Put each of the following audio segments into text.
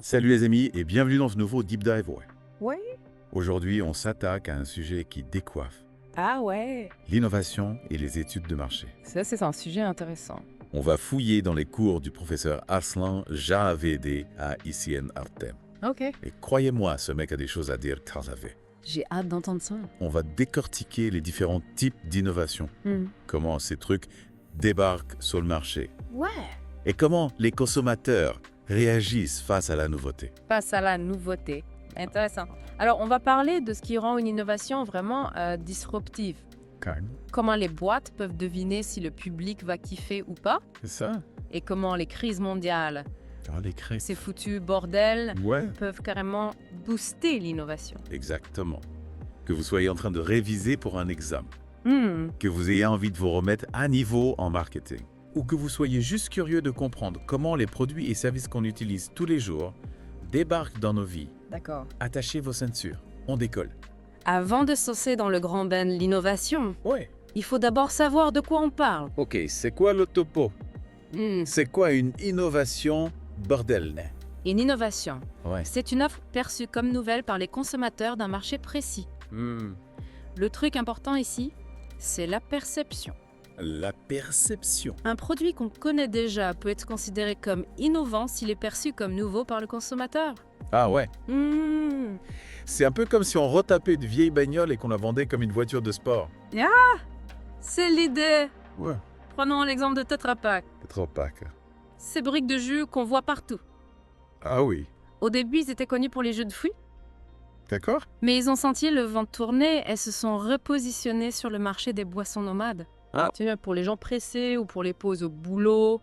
Salut les amis et bienvenue dans ce nouveau Deep Dive. Ouais. Aujourd'hui, on s'attaque à un sujet qui décoiffe, Ah ouais. l'innovation et les études de marché. Ça, c'est un sujet intéressant. On va fouiller dans les cours du professeur Arslan Javedi à ICN Artem. Ok. Et croyez-moi, ce mec a des choses à dire Tarzaveh. J'ai hâte d'entendre ça. On va décortiquer les différents types d'innovation, comment ces trucs débarquent sur le marché Ouais. et comment les consommateurs réagissent face à la nouveauté. Face à la nouveauté. Intéressant. Alors, on va parler de ce qui rend une innovation vraiment disruptive. Comment les boîtes peuvent deviner si le public va kiffer ou pas. C'est ça. Et comment les crises mondiales, Les crêpes. ces foutus bordels, Ouais. peuvent carrément booster l'innovation. Exactement. Que vous soyez en train de réviser pour un examen, Hmm. que vous ayez envie de vous remettre à niveau en marketing, ou que vous soyez juste curieux de comprendre comment les produits et services qu'on utilise tous les jours débarquent dans nos vies. D'accord. Attachez vos ceintures, on décolle. Avant de se lancer dans le grand bain de l'innovation, Ouais. il faut d'abord savoir de quoi on parle. Ok, c'est quoi le topo? C'est quoi une innovation, bordel? Une innovation, Ouais. c'est une offre perçue comme nouvelle par les consommateurs d'un marché précis. Le truc important ici, c'est la perception. La perception. Un produit qu'on connaît déjà peut être considéré comme innovant s'il est perçu comme nouveau par le consommateur. Ah ouais. Hmm. C'est un peu comme si on retapait une vieille bagnole et qu'on la vendait comme une voiture de sport. C'est l'idée. Ouais. Prenons l'exemple de Tetra Pak. C'est trop opaque. Ces briques de jus qu'on voit partout. Ah oui. Au début, ils étaient connus pour les jus de fruits, D'accord. mais ils ont senti le vent tourner et se sont repositionnés sur le marché des boissons nomades. Ah. Tu vois, pour les gens pressés ou pour les pauses au boulot.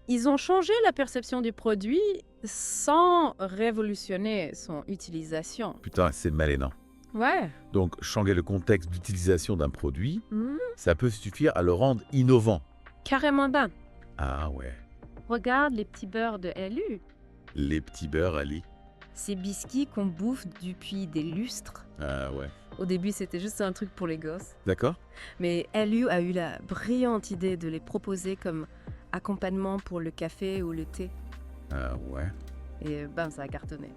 Ils ont changé la perception du produit sans révolutionner son utilisation. Putain, c'est malaisant. Ouais. Donc, changer le contexte d'utilisation d'un produit, Hmm. ça peut suffire à le rendre innovant. Carrément bien. Ah ouais. Regarde les petits beurres de LU. Les petits beurres, Ali. Ces biscuits qu'on bouffe depuis des lustres. Ah ouais. Au début, c'était juste un truc pour les gosses. D'accord. Mais LU a eu la brillante idée de les proposer comme accompagnement pour le café ou le thé. Ah ouais. Et bam, ça a cartonné.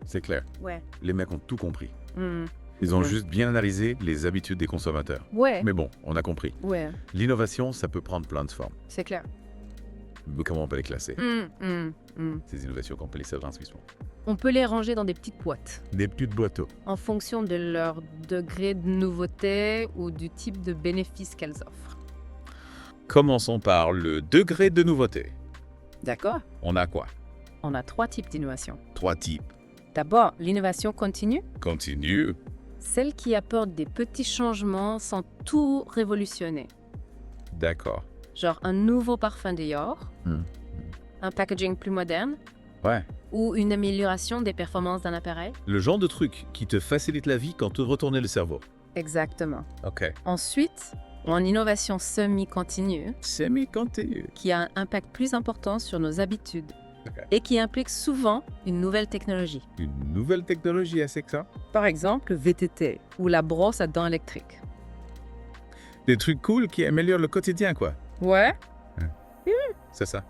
C'est clair. Ouais. Les mecs ont tout compris. Hmm. Ils ont Ouais. juste bien analysé les habitudes des consommateurs. Ouais. Mais bon, on a compris. Ouais, L'innovation, ça peut prendre plein de formes. c'est clair. Mais comment on peut les classer, Hmm. ces innovations qu'on peut les servir en Suisse? On peut les ranger dans des petites boîtes Des petites boîtes. en fonction de leur degré de nouveauté ou du type de bénéfice qu'elles offrent. Commençons par le degré de nouveauté. D'accord. On a quoi? On a 3 types d'innovation. 3 types. D'abord, l'innovation continue, Continue. celle qui apporte des petits changements sans tout révolutionner. D'accord. Genre un nouveau parfum Dior, un packaging plus moderne Ouais. ou une amélioration des performances d'un appareil. Le genre de truc qui te facilite la vie quand tu retournes le cerveau. Exactement. Ok. Ensuite, on a une innovation semi-continue Semi-continu. qui a un impact plus important sur nos habitudes Ok. et qui implique souvent une nouvelle technologie. Une nouvelle technologie, c'est que ça? Par exemple, le VTT ou la brosse à dents électrique. Des trucs cool qui améliorent le quotidien, quoi. Ouais. C'est ça.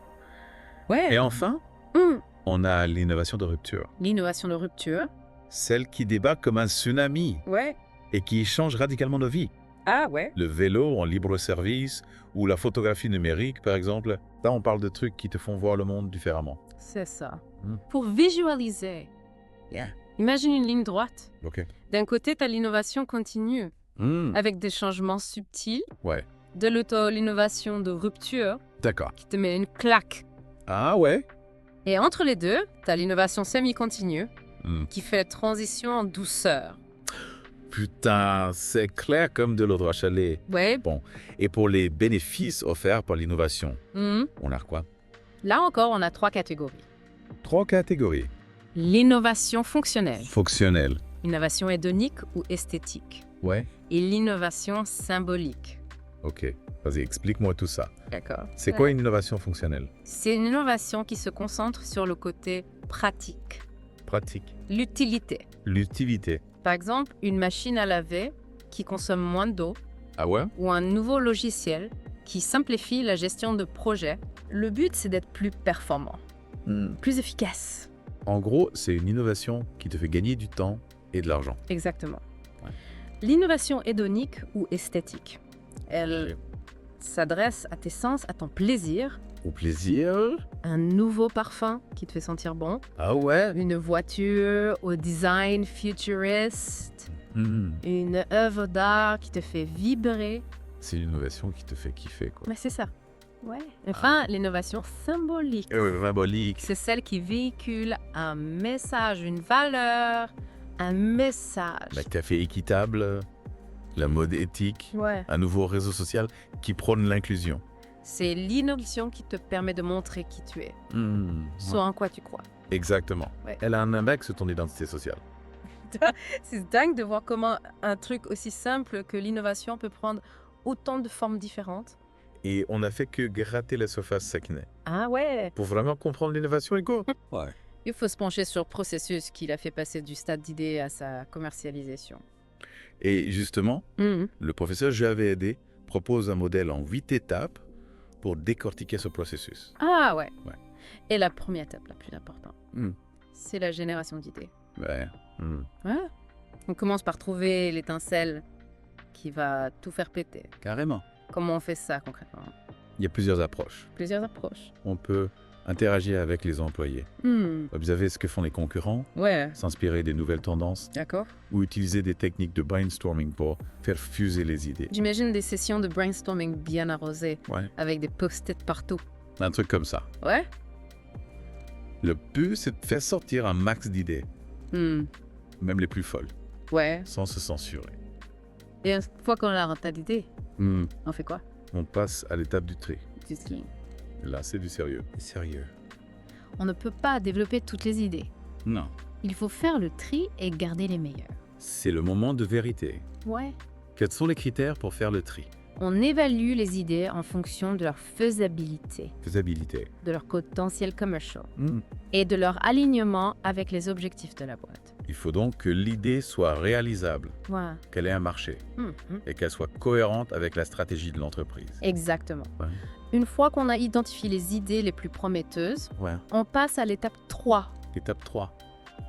Ouais. Et enfin, Hmm. on a l'innovation de rupture. L'innovation de rupture. Celle qui débarque comme un tsunami Ouais. et qui change radicalement nos vies. Ah ouais. Le vélo en libre service ou la photographie numérique, par exemple. Là, on parle de trucs qui te font voir le monde différemment. C'est ça. Hmm. Pour visualiser, Yeah. imagine une ligne droite. Ok. D'un côté, tu as l'innovation continue avec des changements subtils. Ouais. De l'autre, l'innovation de rupture D'accord. qui te met une claque. Ah ouais? Et entre les deux, tu as l'innovation semi-continue Hmm. qui fait la transition en douceur. Putain, c'est clair comme de l'eau de roche salée. Ouais. Bon. Et pour les bénéfices offerts par l'innovation, Mhm. on a quoi? Là encore, on a 3 catégories. 3 catégories. L'innovation fonctionnelle, Fonctionnelles. l'innovation hédonique ou esthétique, Ouais. et l'innovation symbolique. Ok. Vas-y, explique-moi tout ça. D'accord. C'est quoi une innovation fonctionnelle? C'est une innovation qui se concentre sur le côté pratique, Pratique. l'utilité. L'utilité. Par exemple, une machine à laver qui consomme moins d'eau Ah ouais? ou un nouveau logiciel qui simplifie la gestion de projets. Le but, c'est d'être plus performant. plus efficace. En gros, c'est une innovation qui te fait gagner du temps et de l'argent. Exactement. Ouais. L'innovation hédonique ou esthétique, elle s'adresse à tes sens, à ton plaisir. Au plaisir. Un nouveau parfum qui te fait sentir bon. Ah ouais. Une voiture au design futuriste. Une œuvre d'art qui te fait vibrer. C'est une innovation qui te fait kiffer, quoi. Mais c'est ça. Ouais. Enfin, l'innovation symbolique. Symbolique. C'est celle qui véhicule un message, une valeur, un message. Le café équitable, la mode éthique, Ouais. un nouveau réseau social qui prône l'inclusion. C'est l'innovation qui te permet de montrer qui tu es, ce en quoi tu crois. Exactement. Ouais. Elle a un impact sur ton identité sociale. C'est dingue de voir comment un truc aussi simple que l'innovation peut prendre autant de formes différentes. Et on n'a fait que gratter la surface Sakiné. Ah ouais. Pour vraiment comprendre l'innovation, Hugo. Ouais. Il faut se pencher sur le processus qui l'a fait passer du stade d'idée à sa commercialisation. Et justement, le professeur JVD propose un modèle en 8 étapes pour décortiquer ce processus. Ah ouais. Ouais. Et la première étape la plus importante, c'est la génération d'idées. Ouais. Ouais. On commence par trouver l'étincelle qui va tout faire péter. Carrément. Comment on fait ça concrètement? Il y a plusieurs approches. Plusieurs approches. On peut interagir avec les employés, observer ce que font les concurrents, Ouais. s'inspirer des nouvelles tendances D'accord. ou utiliser des techniques de brainstorming pour faire fuser les idées. J'imagine des sessions de brainstorming bien arrosées, Ouais. avec des post-it partout. Un truc comme ça. Ouais. Le but, c'est de faire sortir un max d'idées, même les plus folles, Ouais. sans se censurer. Et une fois qu'on a l'idée, on fait quoi? On passe à l'étape du tri. Du skiing. Là, c'est du sérieux. Sérieux. On ne peut pas développer toutes les idées. Non. Il faut faire le tri et garder les meilleures. C'est le moment de vérité. Ouais. Quels sont les critères pour faire le tri? On évalue les idées en fonction de leur faisabilité, Faisabilité. de leur potentiel commercial et de leur alignement avec les objectifs de la boîte. Il faut donc que l'idée soit réalisable, Ouais. qu'elle ait un marché et qu'elle soit cohérente avec la stratégie de l'entreprise. Exactement. Ouais. Une fois qu'on a identifié les idées les plus prometteuses, Ouais. on passe à l'étape 3, Étape 3.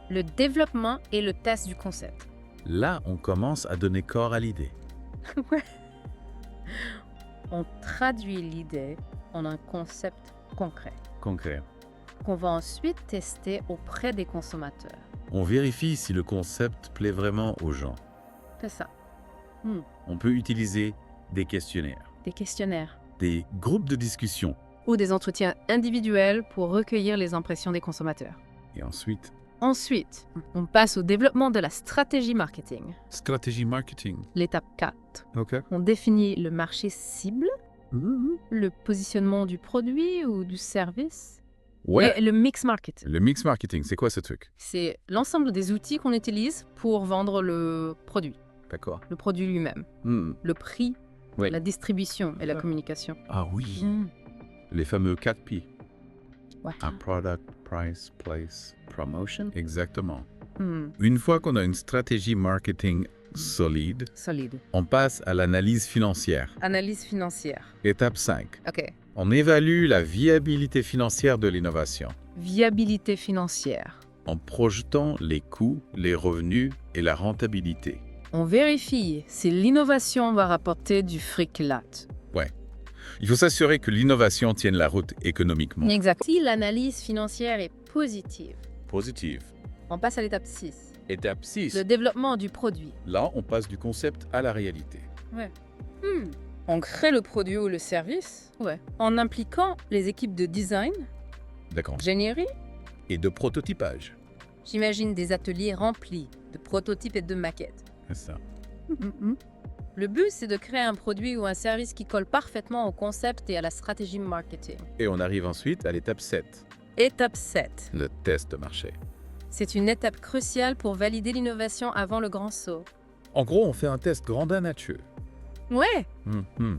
le développement et le test du concept. Là, on commence à donner corps à l'idée. Ouais. On traduit l'idée en un concept concret Concret. qu'on va ensuite tester auprès des consommateurs. On vérifie si le concept plaît vraiment aux gens. C'est ça. On peut utiliser des questionnaires, Des questionnaires des groupes de discussion ou des entretiens individuels pour recueillir les impressions des consommateurs. et ensuite Ensuite, on passe au développement de la stratégie marketing. stratégie marketing. L'étape 4. OK. On définit le marché cible, le positionnement du produit ou du service, Ouais. et le mix marketing. Le mix marketing, c'est quoi ce truc? C'est l'ensemble des outils qu'on utilise pour vendre le produit lui-même, le prix, Oui. la distribution et la communication. Ah oui. Les fameux 4 P. Ouais. Un product, price, place, Promotion. exactement. Une fois qu'on a une stratégie marketing solide, Solide. on passe à l'analyse financière. Analyse financière. Étape 5. OK. On évalue la viabilité financière de l'innovation Viabilité financière. en projetant les coûts, les revenus et la rentabilité. On vérifie si l'innovation va rapporter du fric lat. Il faut s'assurer que l'innovation tienne la route économiquement. Exact. Si l'analyse financière est positive, Positive. on passe à l'étape 6. Étape 6. Le développement du produit. Là, on passe du concept à la réalité. On crée le produit ou le service en impliquant les équipes de design, D'accord. ingénierie. Et de prototypage. J'imagine des ateliers remplis de prototypes et de maquettes. C'est ça. Le but, c'est de créer un produit ou un service qui colle parfaitement au concept et à la stratégie marketing. Et on arrive ensuite à l'étape 7, Étape 7. le test de marché. C'est une étape cruciale pour valider l'innovation avant le grand saut. En gros, on fait un test grandeur nature. Ouais. Mhm.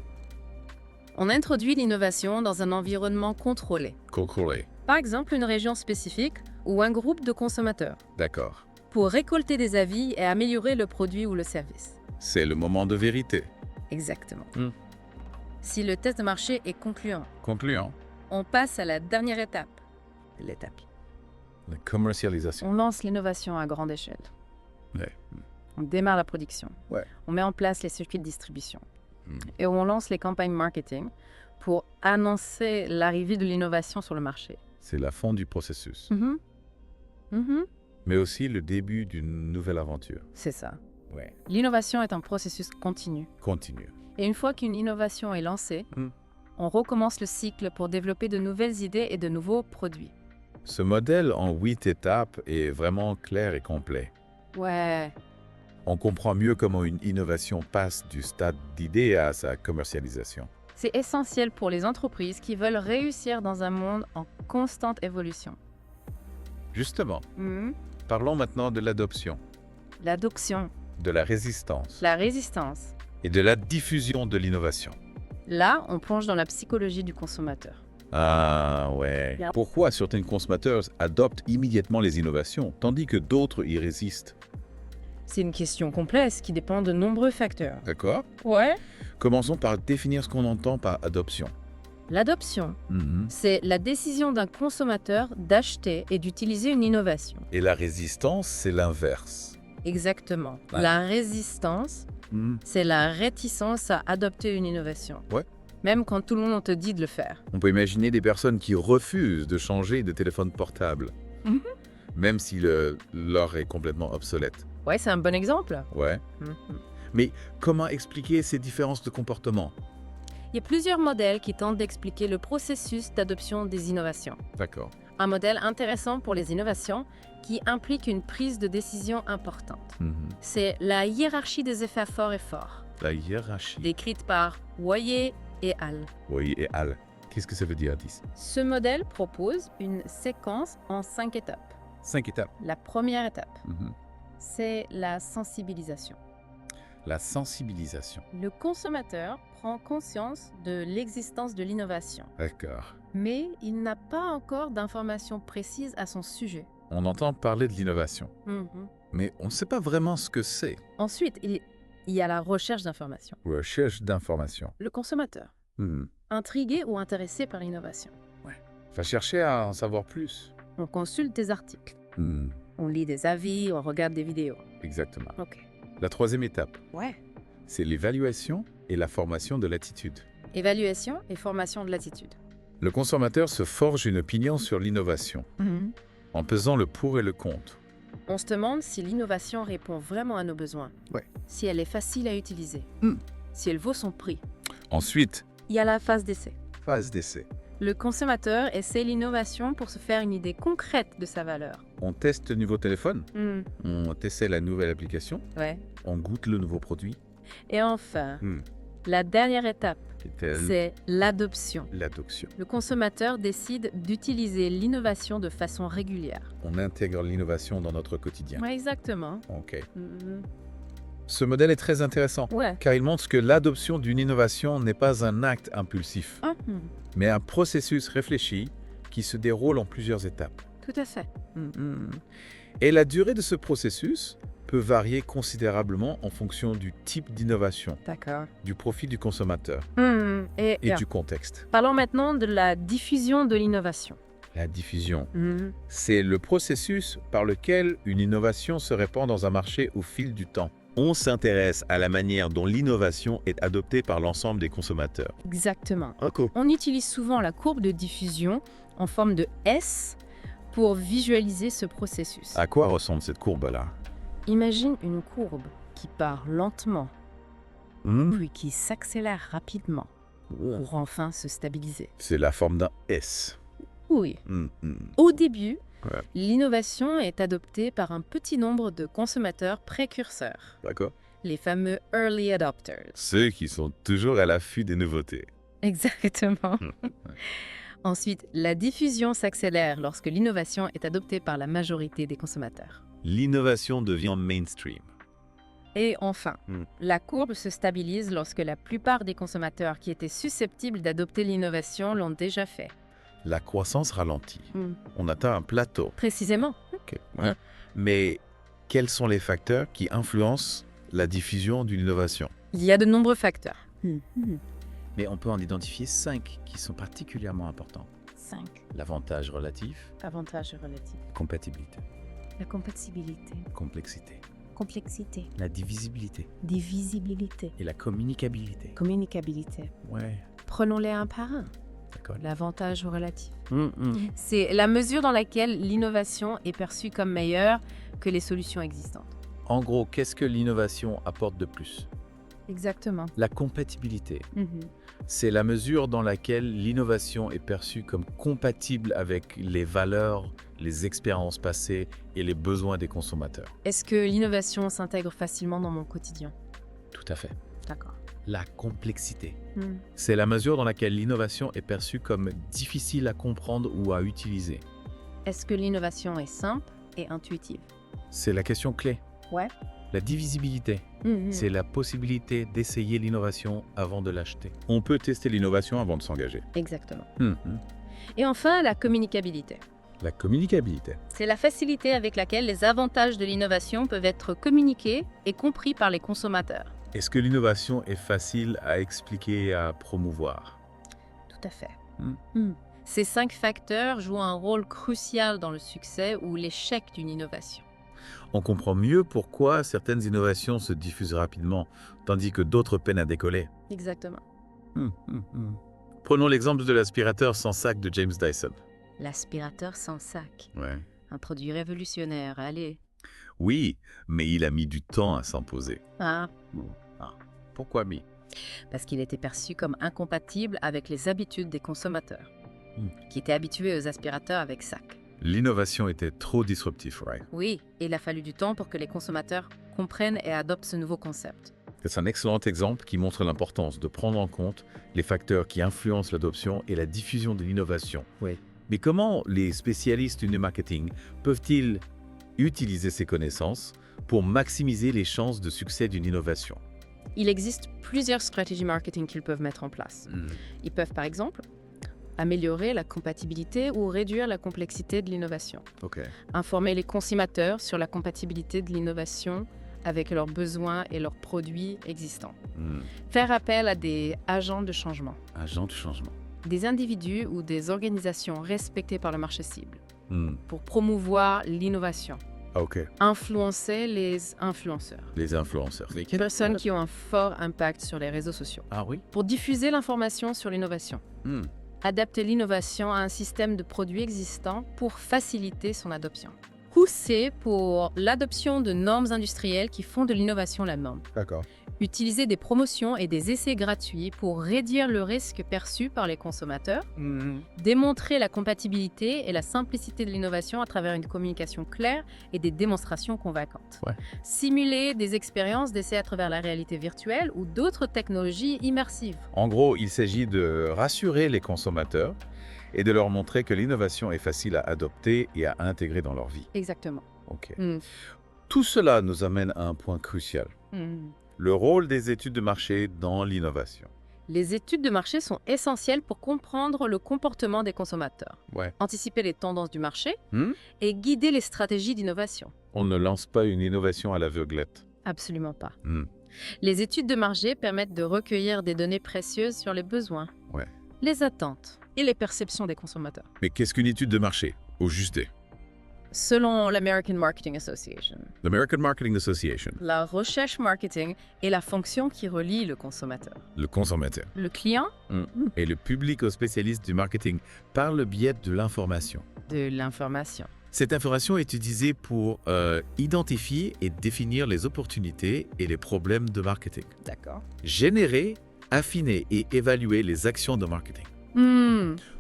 On introduit l'innovation dans un environnement contrôlé. Contrôlé. Par exemple, une région spécifique ou un groupe de consommateurs, D'accord. pour récolter des avis et améliorer le produit ou le service. C'est le moment de vérité. Exactement. Hmm. Si le test de marché est concluant, Concluant. on passe à la dernière étape, l'étape. La commercialisation. On lance l'innovation à grande échelle. Ouais. On démarre la production. Ouais. On met en place les circuits de distribution. Mm. Et on lance les campagnes marketing pour annoncer l'arrivée de l'innovation sur le marché. C'est la fin du processus, Mhm. Mhm. mais aussi le début d'une nouvelle aventure. C'est ça. Ouais. L'innovation est un processus continu. Continue. Et une fois qu'une innovation est lancée, Mm. on recommence le cycle pour développer de nouvelles idées et de nouveaux produits. Ce modèle en 8 étapes est vraiment clair et complet. Ouais, On comprend mieux comment une innovation passe du stade d'idée à sa commercialisation. c'est essentiel pour les entreprises qui veulent réussir dans un monde en constante évolution. Justement, Mhm. parlons maintenant de l'adoption, L'adoption, de la résistance la résistance. et de la diffusion de l'innovation. Là, on plonge dans la psychologie du consommateur. Ah ouais. Bien. Pourquoi certains consommateurs adoptent immédiatement les innovations, tandis que d'autres y résistent? C'est une question complexe qui dépend de nombreux facteurs. D'accord? Ouais. Commençons par définir ce qu'on entend par adoption. L'adoption, Mhm. c'est la décision d'un consommateur d'acheter et d'utiliser une innovation. Et la résistance, c'est l'inverse. Exactement. Ouais. La résistance, Mhm. c'est la réticence à adopter une innovation. Ouais. Même quand tout le monde te dit de le faire. On peut imaginer des personnes qui refusent de changer de téléphone portable, Mhm. même si leur est complètement obsolète. Ouais, c'est un bon exemple. Ouais. Mhm. Mais comment expliquer ces différences de comportement? Il y a plusieurs modèles qui tentent d'expliquer le processus d'adoption des innovations. D'accord. Un modèle intéressant pour les innovations qui implique une prise de décision importante. Mhm. C'est la hiérarchie des effets forts et forts, La hiérarchie. décrite par Woyer et Hall. Oui, et Al. Qu'est-ce que ça veut dire, 10? Ce modèle propose une séquence en 5 étapes. 5 étapes. La première étape, Mhm. c'est la sensibilisation. La sensibilisation. Le consommateur prend conscience de l'existence de l'innovation, D'accord. mais il n'a pas encore d'informations précises à son sujet. On entend parler de l'innovation, Mhm. mais on ne sait pas vraiment ce que c'est. Ensuite, il y a la recherche d'informations. Recherche d'information. Le consommateur, Mhm. intrigué ou intéressé par l'innovation. Va chercher à en savoir plus. On consulte des articles, Mhm. on lit des avis, on regarde des vidéos. Exactement. Ok. La troisième étape, Ouais. c'est l'évaluation et la formation de l'attitude. Évaluation et formation de l'attitude. Le consommateur se forge une opinion sur l'innovation, en pesant le pour et le contre. On se demande si l'innovation répond vraiment à nos besoins. Ouais. Si elle est facile à utiliser. Si elle vaut son prix. Ensuite, Il y a la phase d'essai. phase d'essai. Le consommateur essaie l'innovation pour se faire une idée concrète de sa valeur. On teste le nouveau téléphone, on essaie la nouvelle application, Ouais. on goûte le nouveau produit. Et enfin, Hmm. la dernière étape, C'était c'est l'adoption. l'adoption. Le consommateur décide d'utiliser l'innovation de façon régulière. On intègre l'innovation dans notre quotidien. Ouais, exactement. Ok. Mhm. Ce modèle est très intéressant, Ouais. car il montre que l'adoption d'une innovation n'est pas un acte impulsif, Mhm. mais un processus réfléchi qui se déroule en plusieurs étapes. Tout à fait. Et la durée de ce processus peut varier considérablement en fonction du type d'innovation, D'accord. du profit du consommateur Et et du contexte. parlons maintenant de la diffusion de l'innovation. La diffusion, c'est le processus par lequel une innovation se répand dans un marché au fil du temps. On s'intéresse à la manière dont l'innovation est adoptée par l'ensemble des consommateurs. Exactement. Ok. On utilise souvent la courbe de diffusion en forme de S pour visualiser ce processus. À quoi ressemble cette courbe-là? Imagine une courbe qui part lentement, puis qui s'accélère rapidement pour enfin se stabiliser. C'est la forme d'un S. Oui. Mhm. Au début, Ouais. l'innovation est adoptée par un petit nombre de consommateurs précurseurs, D'accord. les fameux early adopters. Ceux qui sont toujours à l'affût des nouveautés. Exactement. Ensuite, la diffusion s'accélère lorsque l'innovation est adoptée par la majorité des consommateurs. L'innovation devient mainstream. Et enfin, Hmm. la courbe se stabilise lorsque la plupart des consommateurs qui étaient susceptibles d'adopter l'innovation l'ont déjà fait. La croissance ralentit. Hmm. On atteint un plateau. Précisément. Mais quels sont les facteurs qui influencent la diffusion d'une innovation? Il y a de nombreux facteurs. Mais on peut en identifier 5 qui sont particulièrement importants. 5. L'avantage relatif, Avantages relatifs. compatibilité, La compatibilité. complexité, Complexité. la divisibilité Divisibilité. et la communicabilité. Communicabilité. Ouais, Prenons-les un par un. d'accord. L'avantage relatif. C'est la mesure dans laquelle l'innovation est perçue comme meilleure que les solutions existantes. En gros, qu'est-ce que l'innovation apporte de plus? Exactement. La compatibilité, Mhm. c'est la mesure dans laquelle l'innovation est perçue comme compatible avec les valeurs, les expériences passées et les besoins des consommateurs. Est-ce que l'innovation s'intègre facilement dans mon quotidien? Tout à fait. D'accord. La complexité, Mhm. c'est la mesure dans laquelle l'innovation est perçue comme difficile à comprendre ou à utiliser. Est-ce que l'innovation est simple et intuitive? C'est la question clé. Ouais. La divisibilité, Mhm. c'est la possibilité d'essayer l'innovation avant de l'acheter. On peut tester l'innovation avant de s'engager. Exactement. Et enfin, la communicabilité. La communicabilité. C'est la facilité avec laquelle les avantages de l'innovation peuvent être communiqués et compris par les consommateurs. Est-ce que l'innovation est facile à expliquer et à promouvoir? Tout à fait. Ces 5 facteurs jouent un rôle crucial dans le succès ou l'échec d'une innovation. On comprend mieux pourquoi certaines innovations se diffusent rapidement, tandis que d'autres peinent à décoller. Exactement. Prenons l'exemple de l'aspirateur sans sac de James Dyson. L'aspirateur sans sac. Ouais. Un produit révolutionnaire, allez. Oui, mais il a mis du temps à s'imposer. Ah, Pourquoi mis? parce qu'il était perçu comme incompatible avec les habitudes des consommateurs, qui étaient habitués aux aspirateurs avec sac. L'innovation était trop disruptive, right? Oui, et il a fallu du temps pour que les consommateurs comprennent et adoptent ce nouveau concept. C'est un excellent exemple qui montre l'importance de prendre en compte les facteurs qui influencent l'adoption et la diffusion de l'innovation. Oui. Mais comment les spécialistes du marketing peuvent-ils utiliser ces connaissances pour maximiser les chances de succès d'une innovation? Il existe plusieurs stratégies marketing qu'ils peuvent mettre en place. Ils peuvent par exemple améliorer la compatibilité ou réduire la complexité de l'innovation. Ok. Informer les consommateurs sur la compatibilité de l'innovation avec leurs besoins et leurs produits existants. Faire appel à des agents de changement, Agent de changement. des individus ou des organisations respectées par le marché cible, pour promouvoir l'innovation. Ok. Influencer les influenceurs, Les influenceurs. des personnes qui ont un fort impact sur les réseaux sociaux, Ah oui? pour diffuser l'information sur l'innovation. Adapter l'innovation à un système de produits existants pour faciliter son adoption. Pousser pour l'adoption de normes industrielles qui font de l'innovation la norme. D'accord. Utiliser des promotions et des essais gratuits pour réduire le risque perçu par les consommateurs. Démontrer la compatibilité et la simplicité de l'innovation à travers une communication claire et des démonstrations convaincantes. Ouais. Simuler des expériences d'essai à travers la réalité virtuelle ou d'autres technologies immersives. En gros, il s'agit de rassurer les consommateurs et de leur montrer que l'innovation est facile à adopter et à intégrer dans leur vie. Exactement. Ok. Mm. Tout cela nous amène à un point crucial. Le rôle des études de marché dans l'innovation. Les études de marché sont essentielles pour comprendre le comportement des consommateurs, Ouais. anticiper les tendances du marché et guider les stratégies d'innovation. On ne lance pas une innovation à l'aveuglette. Absolument pas. Les études de marché permettent de recueillir des données précieuses sur les besoins, Ouais. les attentes et les perceptions des consommateurs. Mais qu'est-ce qu'une étude de marché, au juste? Selon l'American Marketing Association, L'American Marketing Association, la recherche marketing est la fonction qui relie le consommateur, le consommateur le client, et le public aux spécialistes du marketing par le biais de l'information. de l'information. Cette information est utilisée pour identifier et définir les opportunités et les problèmes de marketing. D'accord. Générer, affiner et évaluer les actions de marketing.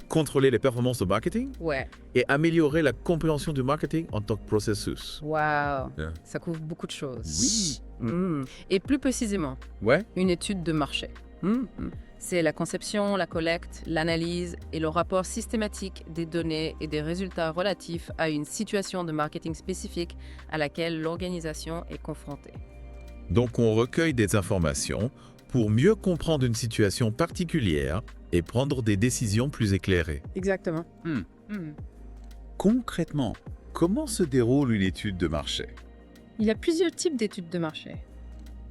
Contrôler les performances de marketing Ouais. et améliorer la compréhension du marketing en tant que processus. Waouh. Yeah. Ça couvre beaucoup de choses. Oui. Et plus précisément, Ouais. une étude de marché. C'est la conception, la collecte, l'analyse et le rapport systématique des données et des résultats relatifs à une situation de marketing spécifique à laquelle l'organisation est confrontée. Donc on recueille des informations pour mieux comprendre une situation particulière et prendre des décisions plus éclairées. Exactement. Concrètement, comment se déroule une étude de marché? Il y a plusieurs types d'études de marché,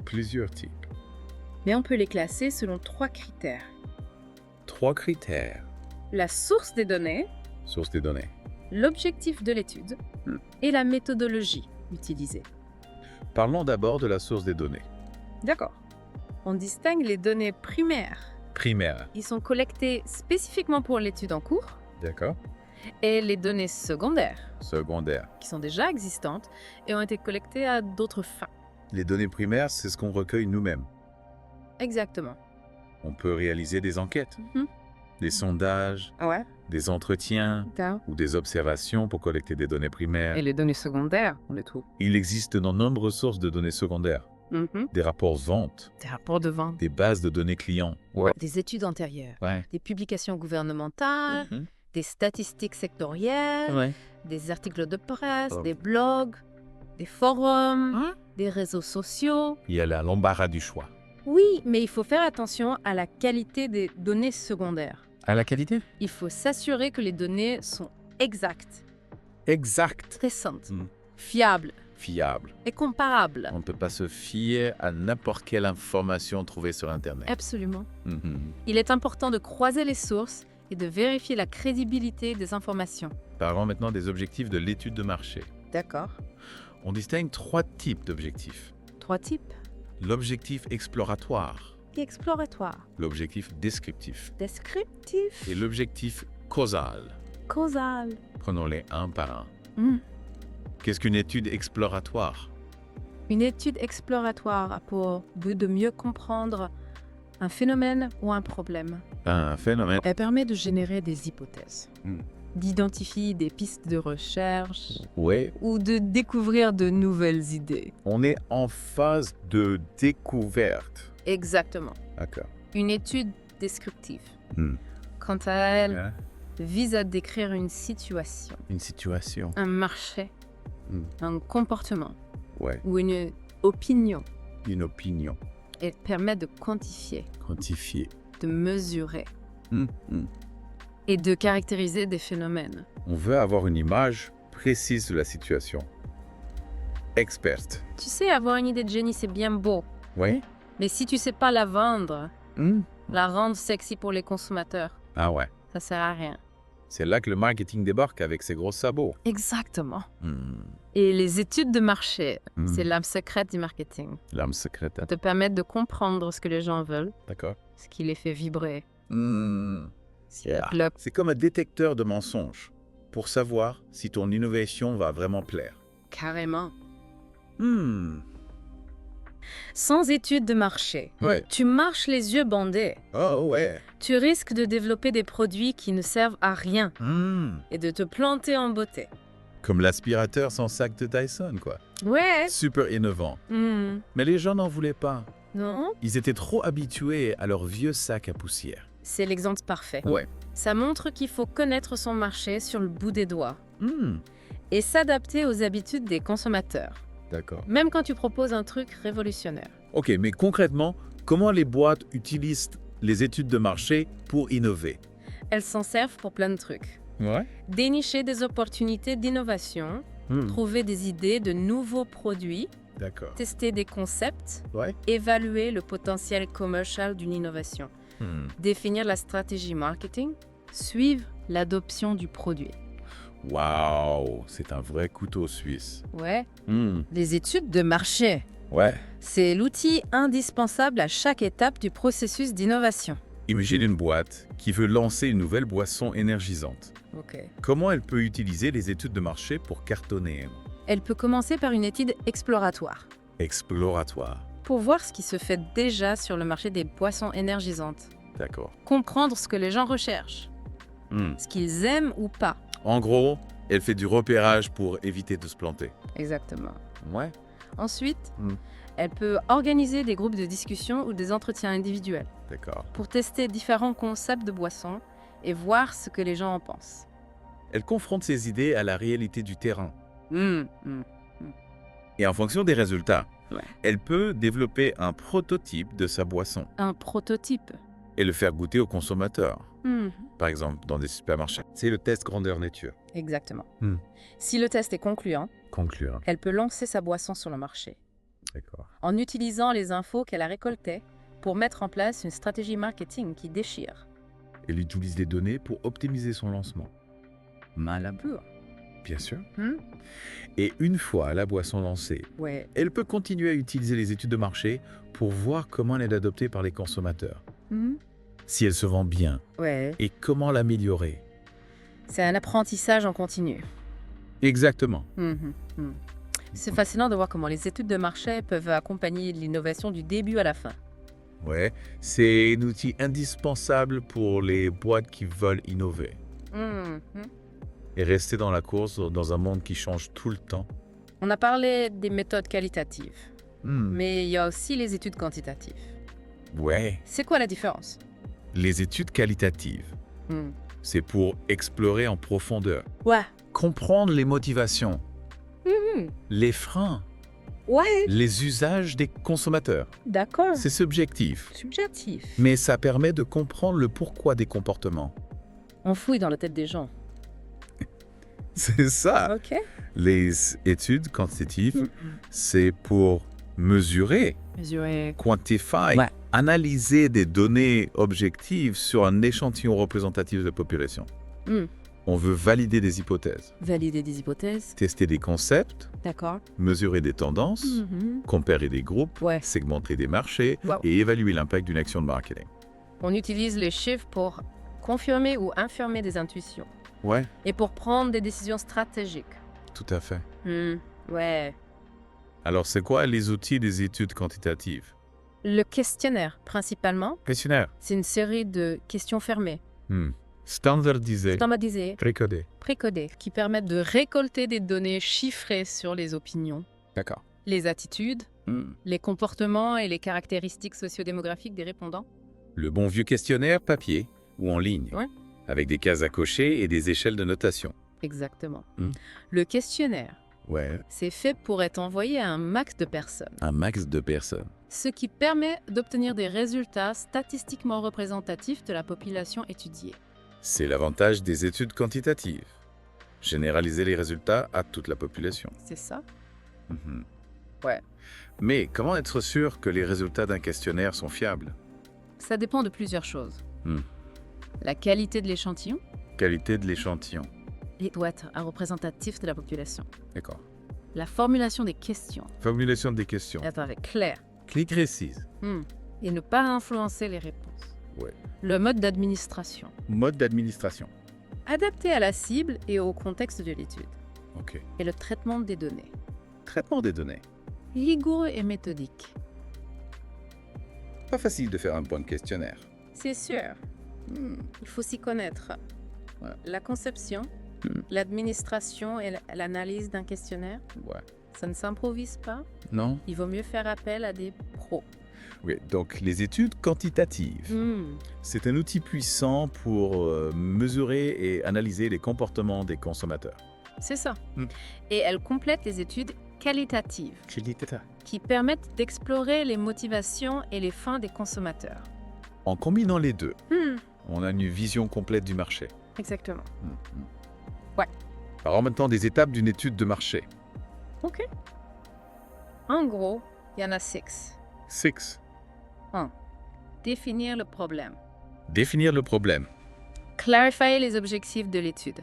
Plusieurs types. mais on peut les classer selon 3 critères. 3 critères. la source des données, Source des données. l'objectif de l'étude et la méthodologie utilisée. Parlons d'abord de la source des données. D'accord. On distingue les données primaires. Primaire. Ils sont collectés spécifiquement pour l'étude en cours. D'accord. Et les données secondaires, Secondaire. qui sont déjà existantes et ont été collectées à d'autres fins. Les données primaires, c'est ce qu'on recueille nous-mêmes. Exactement. On peut réaliser des enquêtes, Mhm. des sondages, Ouais. des entretiens ou des observations pour collecter des données primaires. Et les données secondaires, on les trouve. Il existe de nombreuses sources de données secondaires. Des rapports vente, Des rapports de vente, des bases de données clients. des études antérieures, Ouais. des publications gouvernementales, des statistiques sectorielles, des articles de presse, Oh. des blogs, des forums, des réseaux sociaux. Il y a là l'embarras du choix. Oui, mais il faut faire attention à la qualité des données secondaires. À la qualité? Il faut s'assurer que les données sont exactes, Exact. récentes, Mm. fiables Fiable. et comparables. On ne peut pas se fier à n'importe quelle information trouvée sur Internet. Absolument. Mhm. Il est important de croiser les sources et de vérifier la crédibilité des informations. Parlons maintenant des objectifs de l'étude de marché. D'accord. On distingue 3 types d'objectifs. 3 types. L'objectif exploratoire, Exploratoire, l'objectif descriptif descriptif, et l'objectif causal. causal. Prenons-les un par un. Hmm. Qu'est-ce qu'une étude exploratoire? Une étude exploratoire a pour but de mieux comprendre un phénomène ou un problème. Un phénomène. Elle permet de générer des hypothèses, Hmm. d'identifier des pistes de recherche Ouais, ou de découvrir de nouvelles idées. on est en phase de découverte. Exactement. D'accord. Une étude descriptive, Hmm. quant à elle, Hein? vise à décrire une situation, Une situation. un marché, Hmm. un comportement Ouais, ou une opinion. une opinion. Elle permet de quantifier, Quantifiée. de mesurer Hmm. Hmm. et de caractériser des phénomènes. On veut avoir une image précise de la situation. Experte. Tu sais, avoir une idée de génie, c'est bien beau. Oui? Mais si tu sais pas la vendre, Hmm. la rendre sexy pour les consommateurs, Ah ouais. ça sert à rien. C'est là que le marketing débarque avec ses gros sabots. Exactement. Hmm. Et les études de marché, Hmm. c'est l'âme secrète du marketing. L'âme secrète. Ça te permet de comprendre ce que les gens veulent, D'accord. ce qui les fait vibrer. Hmm. Yeah. Le- C'est comme un détecteur de mensonges pour savoir si ton innovation va vraiment plaire. Carrément. Hmm. Sans études de marché, Ouais. tu marches les yeux bandés. Oh ouais. Tu risques de développer des produits qui ne servent à rien Hmm. et de te planter en beauté. Comme l'aspirateur sans sac de Dyson, quoi. Ouais. Super innovant. Hmm. Mais les gens n'en voulaient pas. Non. Ils étaient trop habitués à leur vieux sac à poussière. C'est l'exemple parfait. Ouais. Ça montre qu'il faut connaître son marché sur le bout des doigts Hmm. et s'adapter aux habitudes des consommateurs, D'accord. même quand tu proposes un truc révolutionnaire. Ok, mais concrètement, comment les boîtes utilisent les études de marché pour innover? Elles s'en servent pour plein de trucs. Ouais. Dénicher des opportunités d'innovation, trouver des idées de nouveaux produits, D'accord. tester des concepts, Ouais. évaluer le potentiel commercial d'une innovation, définir la stratégie marketing, suivre l'adoption du produit. Waouh, c'est un vrai couteau suisse. Ouais. Les études de marché, Ouais. c'est l'outil indispensable à chaque étape du processus d'innovation. Imagine une boîte qui veut lancer une nouvelle boisson énergisante. Ok. Comment elle peut utiliser les études de marché pour cartonner? Elle peut commencer par une étude exploratoire, Exploratoire. pour voir ce qui se fait déjà sur le marché des boissons énergisantes. D'accord. Comprendre ce que les gens recherchent, Hmm. ce qu'ils aiment ou pas. En gros, elle fait du repérage pour éviter de se planter. Exactement. Ouais. Ensuite, Mm. elle peut organiser des groupes de discussion ou des entretiens individuels D'accord. pour tester différents concepts de boissons et voir ce que les gens en pensent. Elle confronte ses idées à la réalité du terrain. Mm. Et en fonction des résultats, Ouais. elle peut développer un prototype de sa boisson Un prototype. et le faire goûter aux consommateurs. Mm. Par exemple, dans des supermarchés. C'est le test grandeur nature. Exactement. Mm. Si le test est concluant, Conclure. elle peut lancer sa boisson sur le marché D'accord. en utilisant les infos qu'elle a récoltées pour mettre en place une stratégie marketing qui déchire. Elle utilise les données pour optimiser son lancement. Malabure. Bien sûr. Hmm? Et une fois la boisson lancée, Ouais. elle peut continuer à utiliser les études de marché pour voir comment elle est adoptée par les consommateurs, Hmm? si elle se vend bien Ouais. et comment l'améliorer. C'est un apprentissage en continu. Exactement. Mhm. Hmm. C'est fascinant de voir comment les études de marché peuvent accompagner l'innovation du début à la fin. Ouais, c'est un outil indispensable pour les boîtes qui veulent innover Mhm. et rester dans la course dans un monde qui change tout le temps. On a parlé des méthodes qualitatives, Hmm. mais il y a aussi les études quantitatives. Ouais, C'est quoi la différence? les études qualitatives, Hmm. c'est pour explorer en profondeur, Ouais. comprendre les motivations, Mhm. les freins, Ouais, les usages des consommateurs. d'accord. C'est subjectif, Subjectif. mais ça permet de comprendre le pourquoi des comportements. On fouille dans la tête des gens. C'est ça. Ok. Les études quantitatives, Mhm. c'est pour mesurer, Mesurer. quantify, Ouais. analyser des données objectives sur un échantillon représentatif de la population. Hmm. On veut valider des hypothèses, Valider des hypothèses. tester des concepts, D'accord. mesurer des tendances, Mhm. comparer des groupes, Ouais. segmenter des marchés Wow. et évaluer l'impact d'une action de marketing. On utilise les chiffres pour confirmer ou infirmer des intuitions Ouais, et pour prendre des décisions stratégiques. tout à fait. Ouais. Alors, c'est quoi les outils des études quantitatives? Le questionnaire, principalement, Questionnaire. c'est une série de questions fermées, Standardisé. standardisées, Précodé. précodées, qui permettent de récolter des données chiffrées sur les opinions, D'accord. les attitudes, les comportements et les caractéristiques sociodémographiques des répondants. Le bon vieux questionnaire papier ou en ligne, Ouais. avec des cases à cocher et des échelles de notation. Exactement. Hmm. Le questionnaire, Ouais, c'est fait pour être envoyé à un max de personnes, un max de personnes. ce qui permet d'obtenir des résultats statistiquement représentatifs de la population étudiée. C'est l'avantage des études quantitatives. Généraliser les résultats à toute la population. C'est ça? Mhm. Ouais. Mais comment être sûr que les résultats d'un questionnaire sont fiables? Ça dépend de plusieurs choses. Hmm. La qualité de l'échantillon, Qualité de l'échantillon. il doit être représentatif de la population. D'accord. La formulation des questions, Formulation des questions. être clair. Clic précise. Et ne pas influencer les réponses. Ouais. Le mode d'administration, Mode d'administration. adapté à la cible et au contexte de l'étude. Ok. Et le traitement des données, Traitement des données. rigoureux et méthodique. Pas facile de faire un bon questionnaire. C'est sûr, il faut s'y connaître. Ouais. La conception, l'administration et l'analyse d'un questionnaire, Ouais. ça ne s'improvise pas. Non? Il vaut mieux faire appel à des pros. Oui, donc les études quantitatives. C'est un outil puissant pour mesurer et analyser les comportements des consommateurs. C'est ça. Mm. Et elles complètent les études qualitatives qui permettent d'explorer les motivations et les fins des consommateurs. En combinant les deux, on a une vision complète du marché. Exactement. Ouais. Alors en même temps, des étapes d'une étude de marché. OK. En gros, il y en a 6. 6. 1. Définir le problème. Définir le problème. Clarifier les objectifs de l'étude.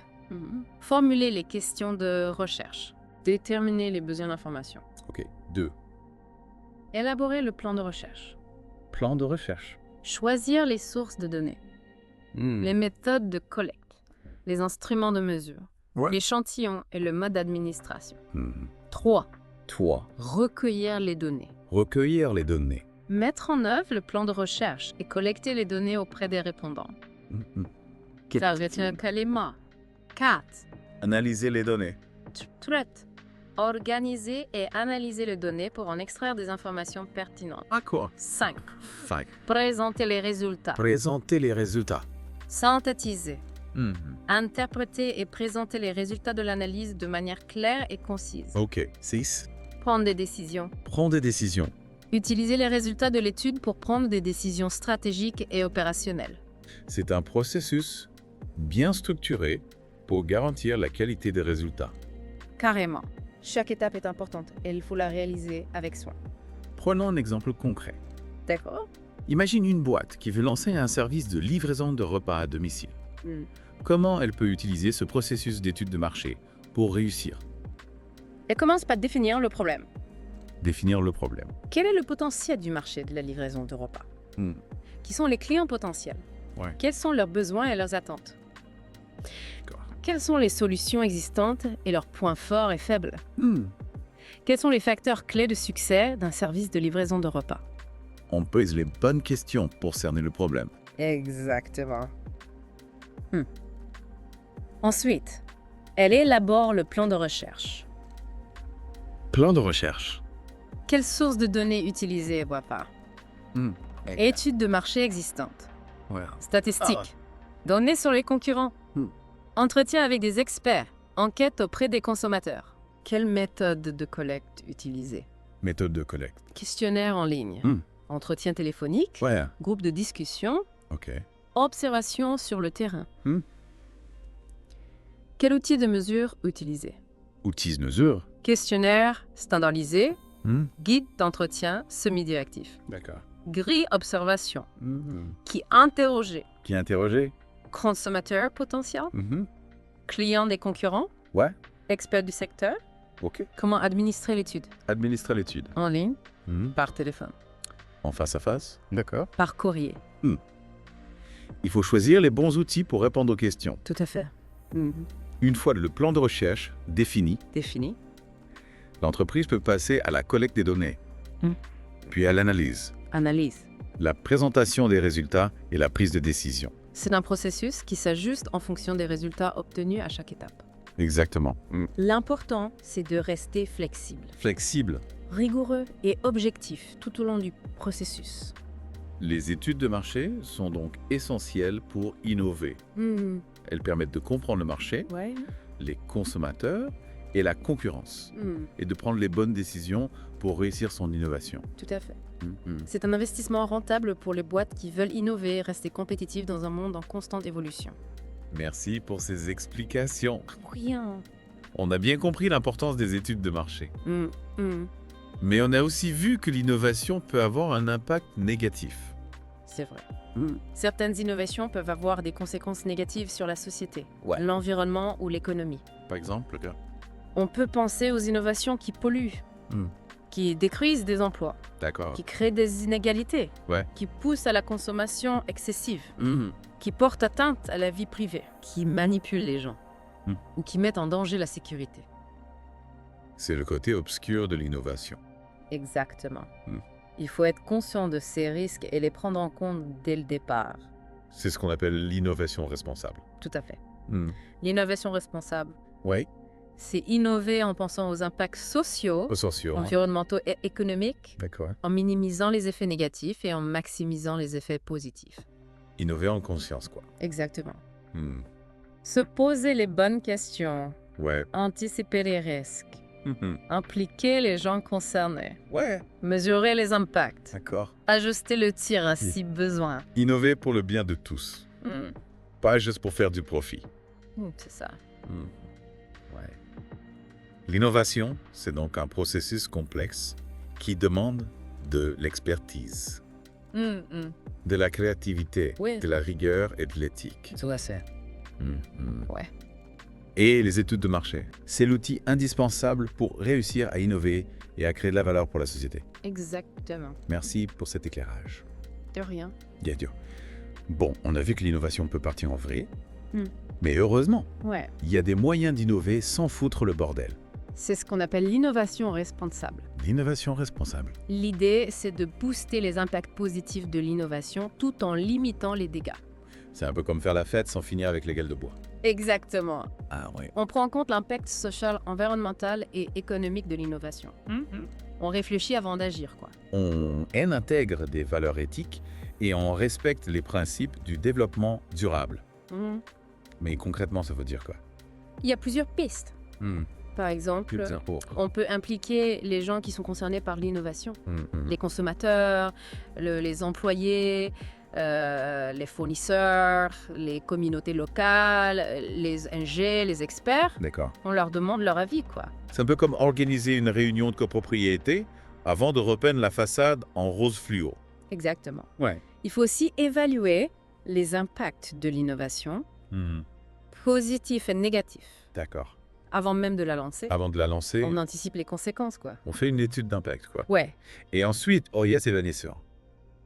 Formuler les questions de recherche. Déterminer les besoins d'information. OK. 2. Élaborer le plan de recherche. Plan de recherche. Choisir les sources de données. Les méthodes de collecte. Les instruments de mesure. Ouais. L'échantillon et le mode d'administration. Mhm. 3. 3. Recueillir les données. Recueillir les données. Mettre en œuvre le plan de recherche et collecter les données auprès des répondants. Mhm. Ça retient un kalima. 4. Analyser les données. Traite. Organiser et analyser les données pour en extraire des informations pertinentes. D'accord. 5. 5. Présenter les résultats. Présenter les résultats. Synthétiser. Mhm. Interpréter et présenter les résultats de l'analyse de manière claire et concise. OK. 6. Prendre des décisions. Prendre des décisions. Utiliser les résultats de l'étude pour prendre des décisions stratégiques et opérationnelles. C'est un processus bien structuré pour garantir la qualité des résultats. Carrément. Chaque étape est importante et il faut la réaliser avec soin. Prenons un exemple concret. D'accord? Imagine une boîte qui veut lancer un service de livraison de repas à domicile. Hmm. Comment elle peut utiliser ce processus d'étude de marché pour réussir? Elle commence par définir le problème. Définir le problème. Quel est le potentiel du marché de la livraison de repas? Hmm. Qui sont les clients potentiels? Ouais. Quels sont leurs besoins et leurs attentes? D'accord. Quelles sont les solutions existantes et leurs points forts et faibles? Hmm. Quels sont les facteurs clés de succès d'un service de livraison de repas? On pose les bonnes questions pour cerner le problème. Exactement. Ensuite, elle élabore le plan de recherche. Plan de recherche. Quelles sources de données utiliser et pas? Études de marché existantes. Ouais. Statistiques. Données sur les concurrents. Entretien avec des experts. Enquête auprès des consommateurs. Quelle méthode de collecte utiliser? Méthode de collecte. Questionnaire en ligne. Entretien téléphonique. Ouais. Groupe de discussion. Ok. Observation sur le terrain. Hmm. Quel outil de mesure utiliser? Outils de mesure. Questionnaire standardisé. Guide d'entretien semi-directif. D'accord. Grille observation. Qui interroger? Qui interroger? Consommateur potentiel? Client des concurrents? Ouais. Expert du secteur? Ok. Comment administrer l'étude? Administrer l'étude. En ligne? Par téléphone? En face à face. D'accord. Par courrier? Il faut choisir les bons outils pour répondre aux questions. Tout à fait. Une fois le plan de recherche défini, Défini? l'entreprise peut passer à la collecte des données, puis à l'analyse, Analyse. la présentation des résultats et la prise de décision. C'est un processus qui s'ajuste en fonction des résultats obtenus à chaque étape. Exactement. L'important, c'est de rester flexible, Flexible. rigoureux et objectif tout au long du processus. Les études de marché sont donc essentielles pour innover. Elles permettent de comprendre le marché, Ouais. les consommateurs et la concurrence, et de prendre les bonnes décisions pour réussir son innovation. Tout à fait. C'est un investissement rentable pour les boîtes qui veulent innover et rester compétitives dans un monde en constante évolution. Merci pour ces explications. Rien. On a bien compris l'importance des études de marché. Mais on a aussi vu que l'innovation peut avoir un impact négatif. C'est vrai. Certaines innovations peuvent avoir des conséquences négatives sur la société, Ouais. l'environnement ou l'économie. Par exemple, On peut penser aux innovations qui polluent, qui détruisent des emplois, d'accord. qui créent des inégalités, Ouais. qui poussent à la consommation excessive, qui portent atteinte à la vie privée, qui manipulent les gens ou qui mettent en danger la sécurité. C'est le côté obscur de l'innovation. Exactement. Il faut être conscient de ces risques et les prendre en compte dès le départ. C'est ce qu'on appelle l'innovation responsable. Tout à fait. L'innovation responsable, Oui. c'est innover en pensant aux impacts sociaux, Sociaux. environnementaux et économiques, D'accord. en minimisant les effets négatifs et en maximisant les effets positifs. Innover en conscience, quoi. Exactement. Hmm. Se poser les bonnes questions, Ouais. anticiper les risques, impliquer les gens concernés, Ouais. mesurer les impacts, D'accord. ajuster le tir si besoin. Innover pour le bien de tous. Pas juste pour faire du profit. C'est ça. Ouais. L'innovation, c'est donc un processus complexe qui demande de l'expertise, de la créativité, Oui. de la rigueur et de l'éthique. Tout à fait. Ouais. Et les études de marché. C'est l'outil indispensable pour réussir à innover et à créer de la valeur pour la société. Exactement. Merci pour cet éclairage. De rien. Yadio. Bon, on a vu que l'innovation peut partir en vrille, mais heureusement, Ouais. il y a des moyens d'innover sans foutre le bordel. C'est ce qu'on appelle l'innovation responsable. L'innovation responsable. L'idée, c'est de booster les impacts positifs de l'innovation tout en limitant les dégâts. C'est un peu comme faire la fête sans finir avec les gueules de bois. Exactement. Ah ouais. On prend en compte l'impact social, environnemental et économique de l'innovation. On réfléchit avant d'agir, quoi. On intègre des valeurs éthiques et on respecte les principes du développement durable. Mais concrètement, ça veut dire quoi? Il y a plusieurs pistes. Par exemple, on peut impliquer les gens qui sont concernés par l'innovation. Les consommateurs, les employés, les fournisseurs, les communautés locales, les NG, les experts. D'accord. On leur demande leur avis, quoi. C'est un peu comme organiser une réunion de copropriété avant de repeindre la façade en rose fluo. Exactement. Ouais. Il faut aussi évaluer les impacts de l'innovation, positifs et négatifs, D'accord. avant même de la lancer. Avant de la lancer, On anticipe les conséquences, quoi. on fait une étude d'impact, quoi. Ouais. Et ensuite, OIS et Vanessa.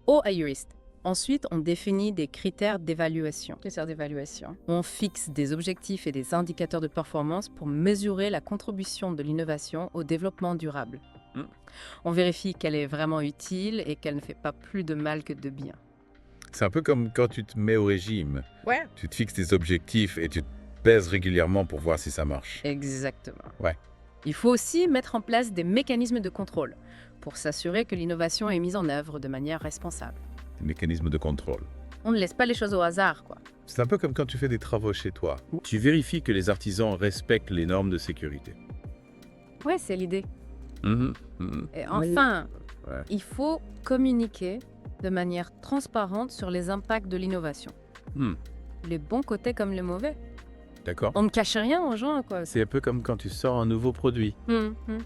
Au Ayurist. Ensuite, on définit des critères d'évaluation. On fixe des objectifs et des indicateurs de performance pour mesurer la contribution de l'innovation au développement durable. Mm. On vérifie qu'elle est vraiment utile et qu'elle ne fait pas plus de mal que de bien. C'est un peu comme quand tu te mets au régime. Ouais. Tu te fixes des objectifs et tu te pèses régulièrement pour voir si ça marche. Exactement. Ouais. Il faut aussi mettre en place des mécanismes de contrôle pour s'assurer que l'innovation est mise en œuvre de manière responsable. Des mécanismes de contrôle. On ne laisse pas les choses au hasard, quoi. C'est un peu comme quand tu fais des travaux chez toi. Tu vérifies que les artisans respectent les normes de sécurité. Ouais, c'est l'idée. Et Oui. enfin, Ouais. il faut communiquer de manière transparente sur les impacts de l'innovation. Hmm. Les bons côtés comme les mauvais. D'accord. On ne cache rien aux gens, quoi. C'est un peu comme quand tu sors un nouveau produit. Hum, hum,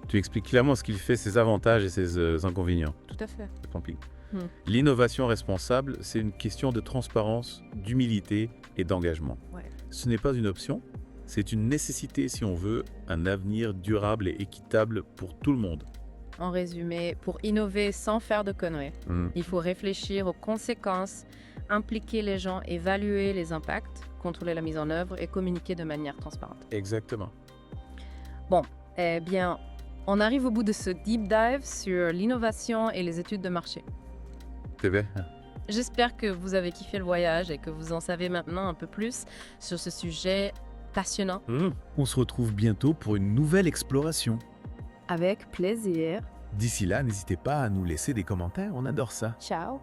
Tu expliques clairement ce qu'il fait, ses avantages et ses inconvénients. tout à fait. Tant pis. Hmm. L'innovation responsable, c'est une question de transparence, d'humilité et d'engagement. Ouais. Ce n'est pas une option, c'est une nécessité si on veut un avenir durable et équitable pour tout le monde. En résumé, pour innover sans faire de conneries, il faut réfléchir aux conséquences, impliquer les gens, évaluer les impacts, contrôler la mise en œuvre et communiquer de manière transparente. Exactement. Bon, eh bien, on arrive au bout de ce deep dive sur l'innovation et les études de marché. C'est vrai. J'espère que vous avez kiffé le voyage et que vous en savez maintenant un peu plus sur ce sujet passionnant. On se retrouve bientôt pour une nouvelle exploration. Avec plaisir. D'ici là, n'hésitez pas à nous laisser des commentaires, on adore ça. Ciao.